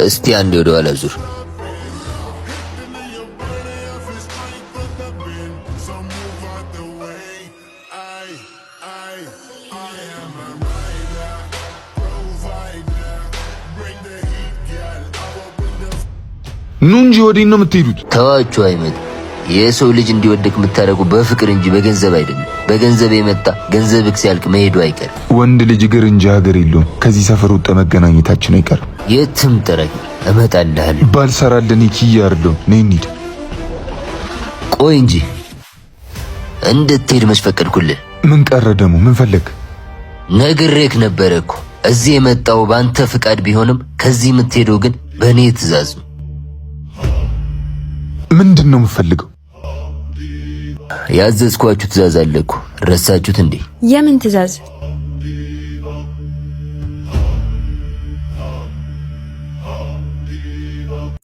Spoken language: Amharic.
እስቲ አንዴ ወደ ኋላ ዙር። ኑ እንጂ ወዴት ነው የምትሄዱት? ተዋችሁ አይመድ። የሰው ልጅ እንዲወድቅ የምታደርጉ በፍቅር እንጂ በገንዘብ አይደለም። በገንዘብ የመጣ ገንዘብክ ሲያልቅ መሄዱ አይቀር። ወንድ ልጅ እግር እንጂ ሀገር የለውም። ከዚህ ሰፈር ወጣ መገናኘታችን አይቀር። የትም ጥረግ እመጣልሃለሁ። ባልሰራልን ይያርደው ነይ እንሂድ። ቆይ እንጂ እንድትሄድ መስፈቀድኩልህ። ምን ቀረ ደግሞ? ምን ፈለግ? ነግሬክ ነበረ እኮ እዚህ የመጣው ባንተ ፍቃድ ቢሆንም ከዚህ የምትሄደው ግን በእኔ ትእዛዝ ነው። ምንድነው የምፈልገው? ያዘዝኳችሁ ትእዛዝ አለ እኮ ረሳችሁት እንዴ? የምን ትእዛዝ?